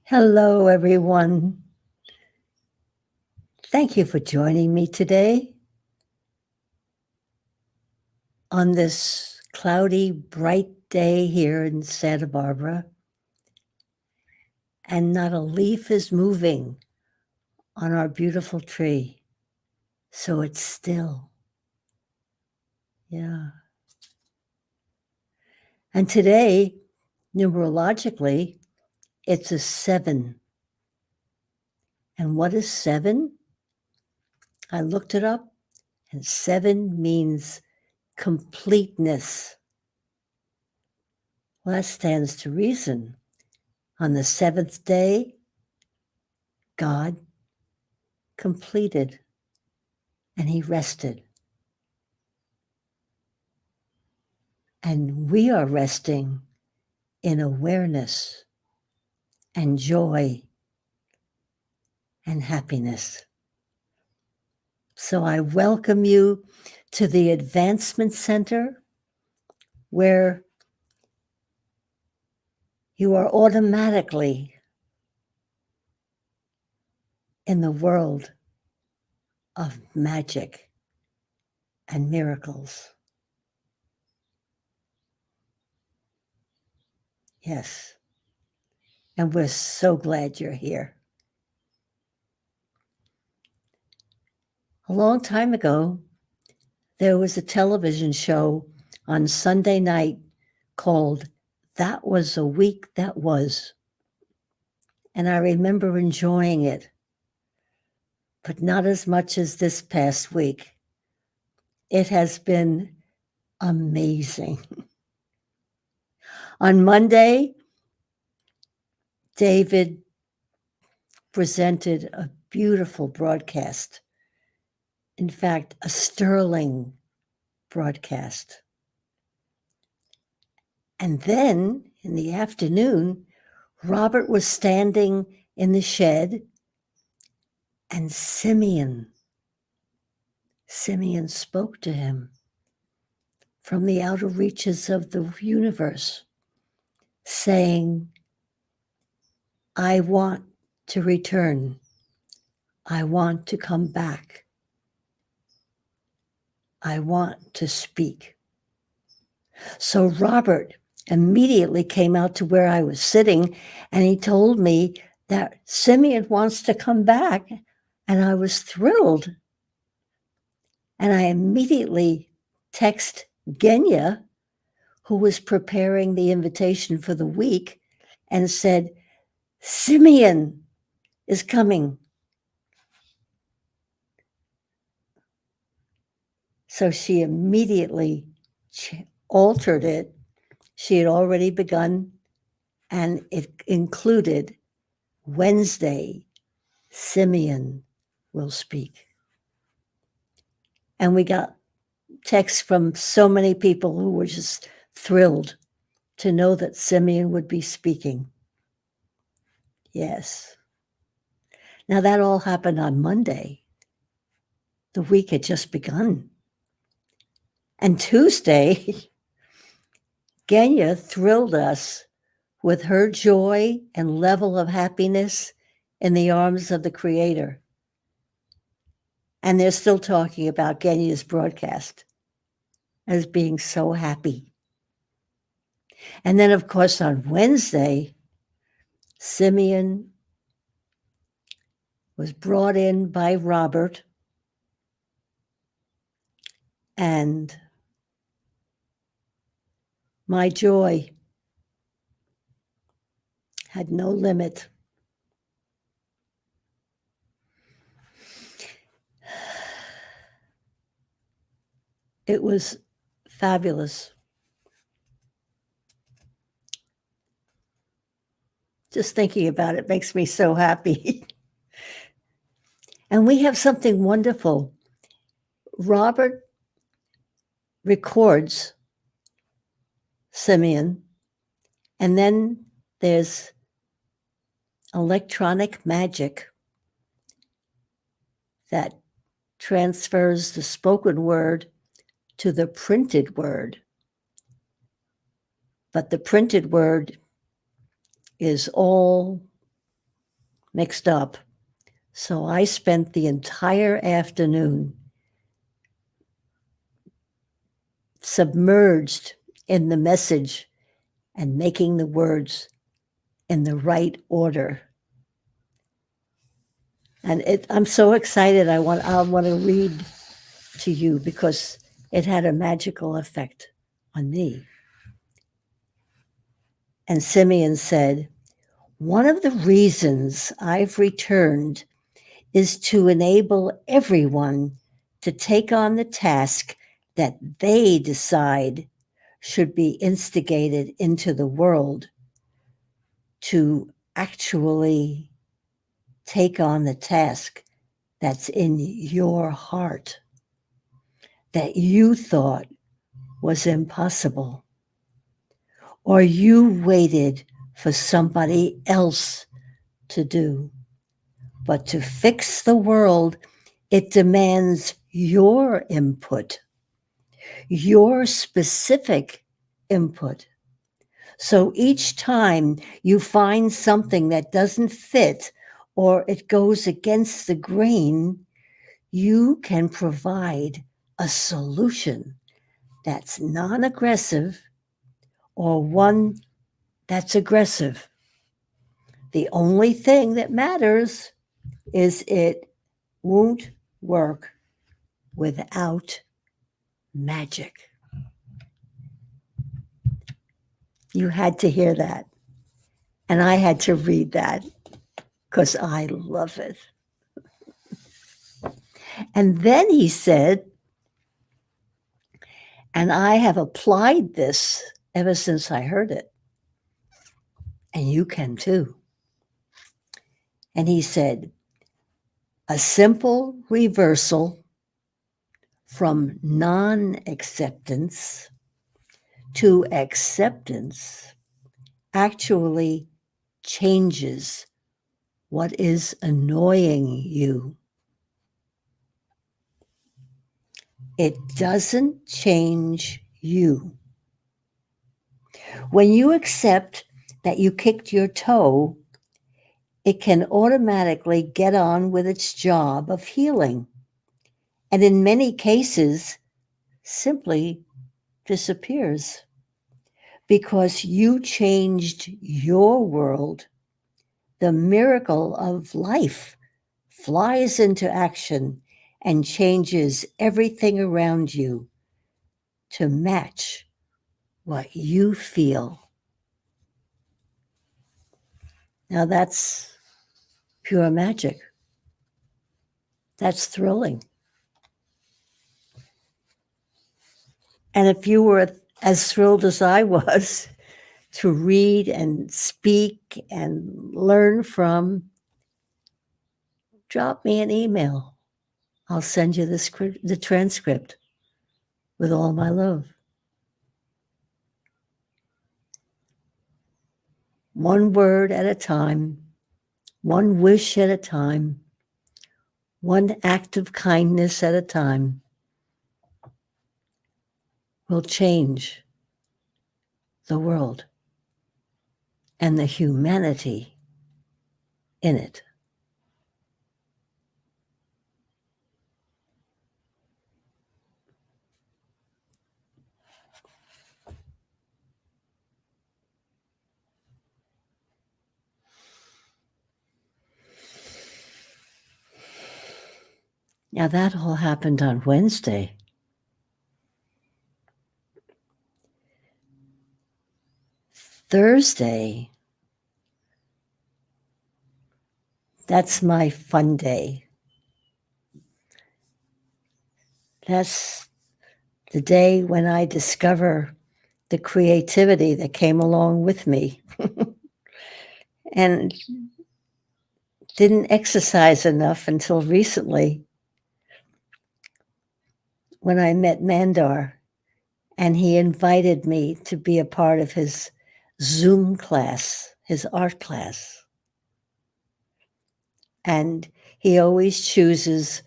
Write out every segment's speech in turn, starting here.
Hello, everyone. Thank you for joining me today on this cloudy, bright day here in Santa Barbara. And not a leaf is moving on our beautiful tree. So it's still. Yeah. And today, numerologically, it's a 7. And what is 7? I looked it up, and 7 means completeness. Well, that stands to reason. On the 7th day, God completed and he rested. And we are resting in awareness and joy and happiness. So I welcome you to the Advancement Center, where you are automatically in the world of magic and miracles. Yes. And we're so glad you're here. A long time ago, there was a television show on Sunday night called That Was a Week That Was. And I remember enjoying it, but not as much as this past week. It has been amazing. On Monday, David presented a beautiful broadcast. In fact, a sterling broadcast. And then in the afternoon, Robert was standing in the shed, and Simeon spoke to him from the outer reaches of the universe, saying, I want to return. I want to come back. I want to speak. So Robert immediately came out to where I was sitting, and he told me that Simeon wants to come back, and I was thrilled. And I immediately text Genya, who was preparing the invitation for the week, and said, Simeon is coming. So she immediately altered it. She had already begun, and it included Wednesday, Simeon will speak. And we got texts from so many people who were just thrilled to know that Simeon would be speaking. Yes. Now, that all happened on Monday. The week had just begun. And Tuesday, Genya thrilled us with her joy and level of happiness in the arms of the Creator. And they're still talking about Genya's broadcast as being so happy. And then, of course, on Wednesday, Simeon was brought in by Robert, and my joy had no limit. It was fabulous. Just thinking about it makes me so happy. And we have something wonderful. Robert records Simeon, and then there's electronic magic that transfers the spoken word to the printed word. But the printed word is all mixed up. So I spent the entire afternoon submerged in the message and making the words in the right order. And I'm so excited. I want to read to you because it had a magical effect on me. And Simeon said, "One of the reasons I've returned is to enable everyone to take on the task that they decide should be instigated into the world, to actually take on the task that's in your heart that you thought was impossible, or you waited for somebody else to do. But to fix the world, it demands your input, your specific input. So each time you find something that doesn't fit or it goes against the grain, you can provide a solution that's non-aggressive or one that's aggressive. The only thing that matters is it won't work without magic." You had to hear that. And I had to read that because I love it. And then he said, and I have applied this ever since I heard it, and you can too. And he said, a simple reversal from non-acceptance to acceptance actually changes what is annoying you. It doesn't change you. When you accept that you kicked your toe, it can automatically get on with its job of healing. And in many cases, simply disappears because you changed your world. The miracle of life flies into action and changes everything around you to match what you feel. Now that's pure magic. That's thrilling. And if you were as thrilled as I was to read and speak and learn from, drop me an email. I'll send you the transcript with all my love. One word at a time, one wish at a time, one act of kindness at a time will change the world and the humanity in it. Now that all happened on Wednesday. Thursday, that's my fun day. That's the day when I discover the creativity that came along with me and didn't exercise enough until recently when I met Mandar and he invited me to be a part of his Zoom class, his art class. And he always chooses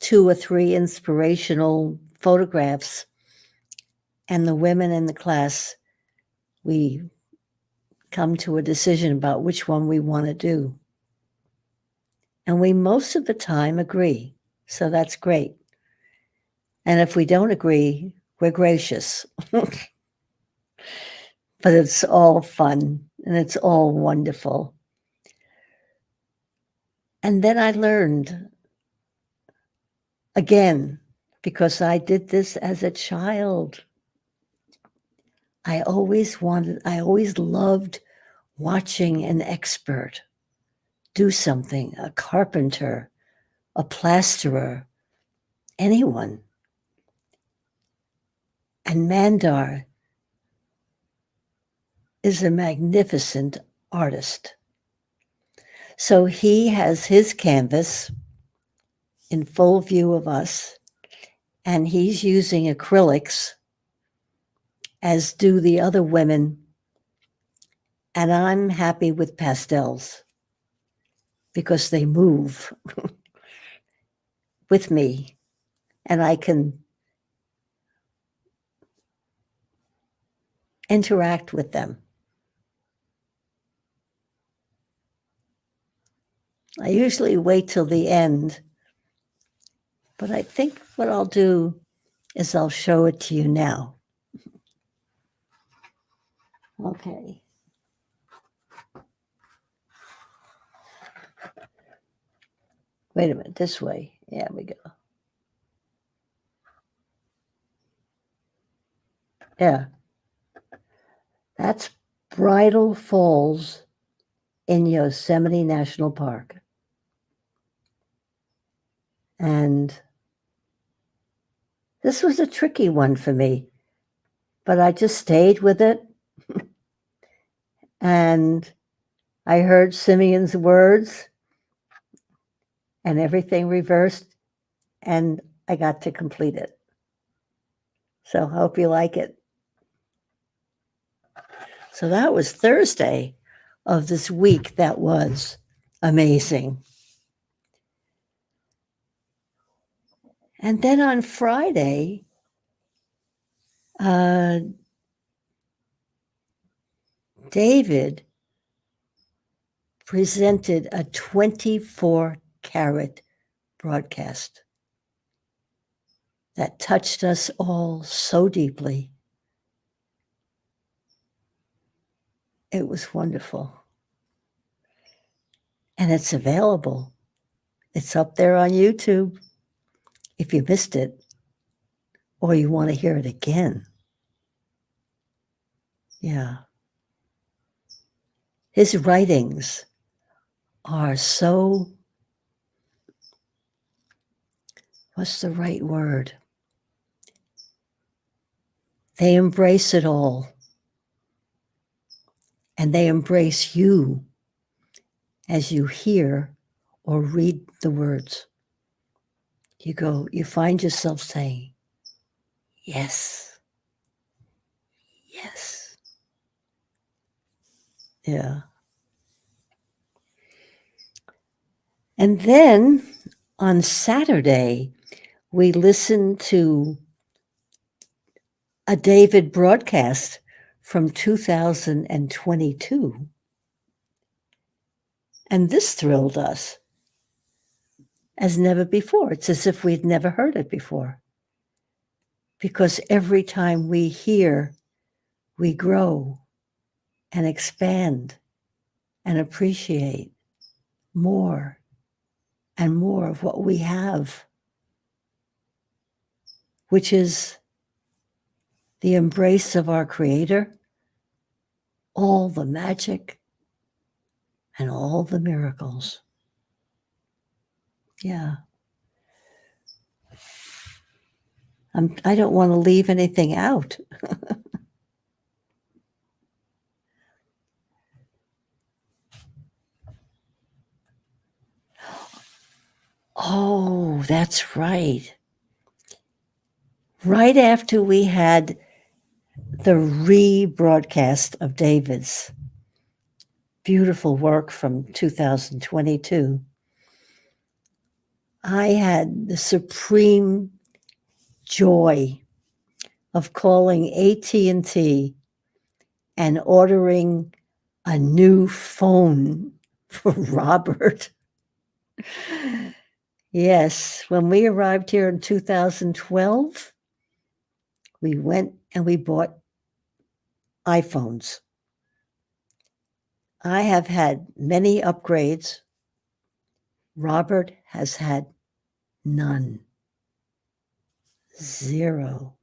2 or 3 inspirational photographs. And the women in the class, we come to a decision about which one we want to do. And we most of the time agree. So that's great. And if we don't agree, we're gracious. But it's all fun and it's all wonderful. And then I learned again, because I did this as a child. I always loved watching an expert do something, a carpenter, a plasterer, anyone. And Mandar is a magnificent artist. So he has his canvas in full view of us, and he's using acrylics, as do the other women. And I'm happy with pastels because they move with me, and I can interact with them. I usually wait till the end, but I think what I'll do is I'll show it to you now. Okay. Wait a minute, this way. Yeah, we go. Yeah. That's Bridal Falls in Yosemite National Park. And this was a tricky one for me, but I just stayed with it. And I heard Simeon's words and everything reversed, and I got to complete it. So I hope you like it. So that was Thursday of this week. That was amazing. And then on Friday, David presented a 24-karat broadcast that touched us all so deeply. It was wonderful. And it's available. It's up there on YouTube if you missed it or you want to hear it again. Yeah. His writings are so, what's the right word? They embrace it all. And they embrace you as you hear or read the words. You find yourself saying, yes, yes. Yeah. And then on Saturday, we listened to a David broadcast from 2022. And this thrilled us as never before. It's as if we'd never heard it before. Because every time we hear, we grow and expand and appreciate more and more of what we have, which is the embrace of our Creator, all the magic and all the miracles. Yeah. I don't want to leave anything out. Oh, that's right. Right after we had the rebroadcast of David's beautiful work from 2022, I had the supreme joy of calling AT&T and ordering a new phone for Robert. Yes, when we arrived here in 2012, we went and we bought iPhones. I have had many upgrades. Robert has had none. Zero.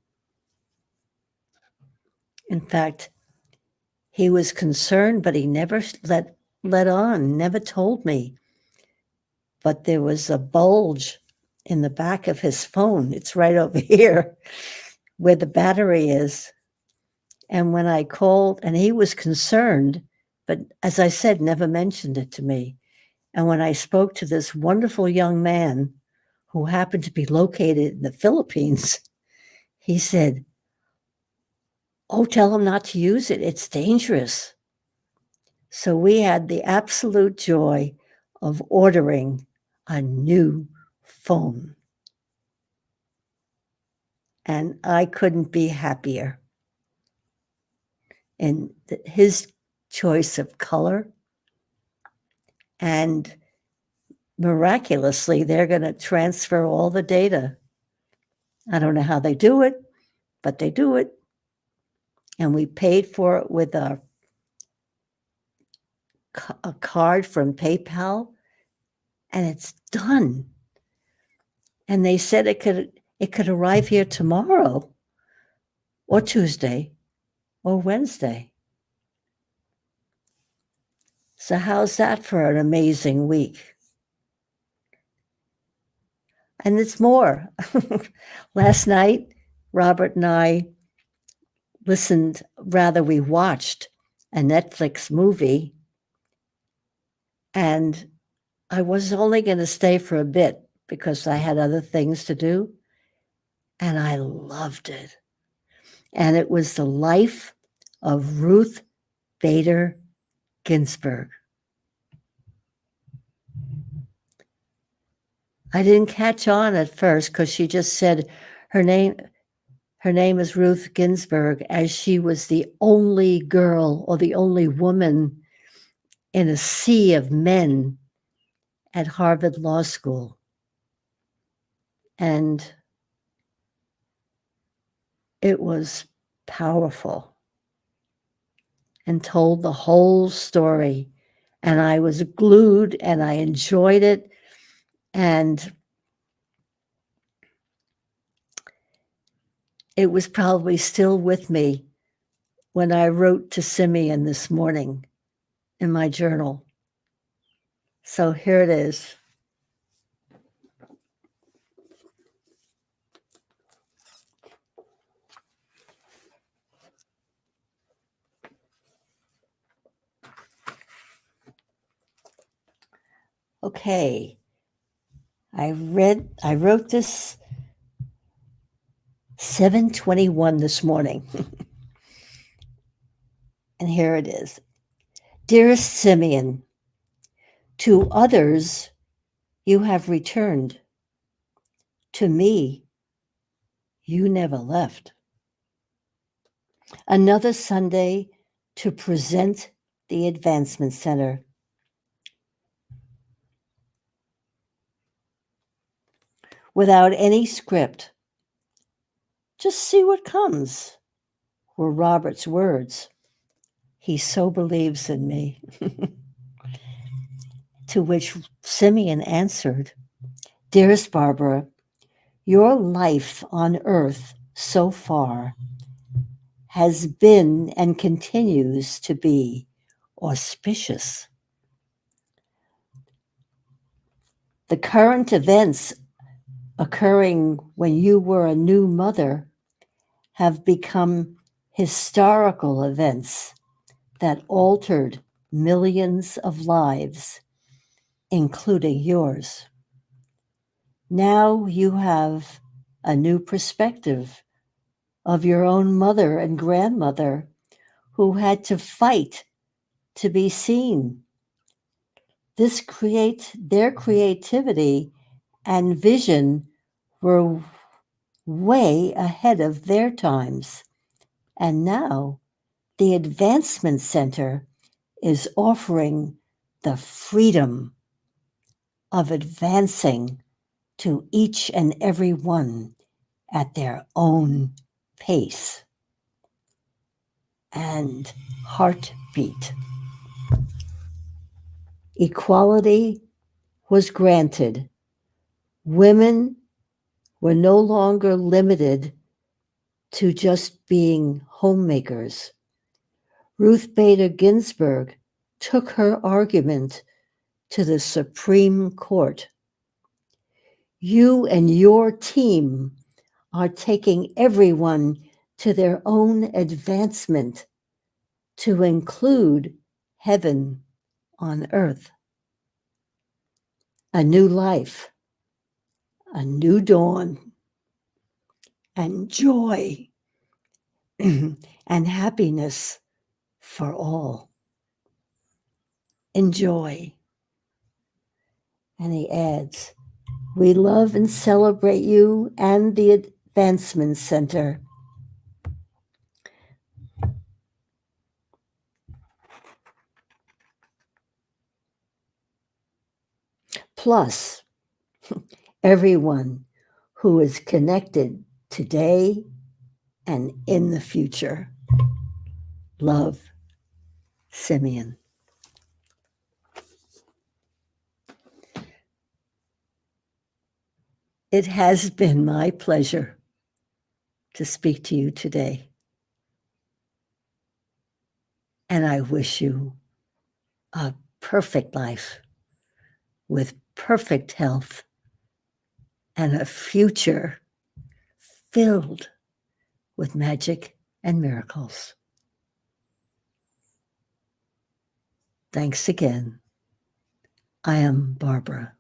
In fact, he was concerned, but he never let on, never told me. But there was a bulge in the back of his phone. It's right over here where the battery is. And when I called, and he was concerned, but as I said, never mentioned it to me. And when I spoke to this wonderful young man who happened to be located in the Philippines, he said, "Oh, tell him not to use it. It's dangerous." So we had the absolute joy of ordering a new phone. And I couldn't be happier. And his choice of color, and miraculously, they're going to transfer all the data. I don't know how they do it, but they do it. And we paid for it with a card from PayPal, and it's done. And they said it could arrive here tomorrow or Tuesday or Wednesday. So how's that for an amazing week? And it's more. Last night, Robert and I we watched a Netflix movie, and I was only going to stay for a bit because I had other things to do, and I loved it. And it was the life of Ruth Bader Ginsburg. I didn't catch on at first because she just said her name is Ruth Ginsburg, as she was the only girl or the only woman in a sea of men at Harvard Law School. And it was powerful and told the whole story. And I was glued and I enjoyed it. And it was probably still with me when I wrote to Simeon this morning in my journal. So here it is. Okay. I wrote this 7:21 this morning. And here it is. Dearest Simeon, to others you have returned. To me, you never left. Another Sunday to present the Advancement Center. Without any script. Just see what comes, were Robert's words. He so believes in me. To which Simeon answered, Dearest Barbara, your life on earth so far has been and continues to be auspicious. The current events occurring when you were a new mother have become historical events that altered millions of lives, including yours. Now you have a new perspective of your own mother and grandmother who had to fight to be seen. Their creativity and vision were way ahead of their times. And now the Advancement Center is offering the freedom of advancing to each and every one at their own pace and heartbeat. Equality was granted. Women were no longer limited to just being homemakers. Ruth Bader Ginsburg took her argument to the Supreme Court. You and your team are taking everyone to their own advancement to include heaven on earth. A new life, a new dawn, and joy and happiness for all. Enjoy. And he adds, we love and celebrate you and the Advancement Center. Plus, everyone who is connected today and in the future. Love, Simeon. It has been my pleasure to speak to you today. And I wish you a perfect life with perfect health and a future filled with magic and miracles. Thanks again. I am Barbara.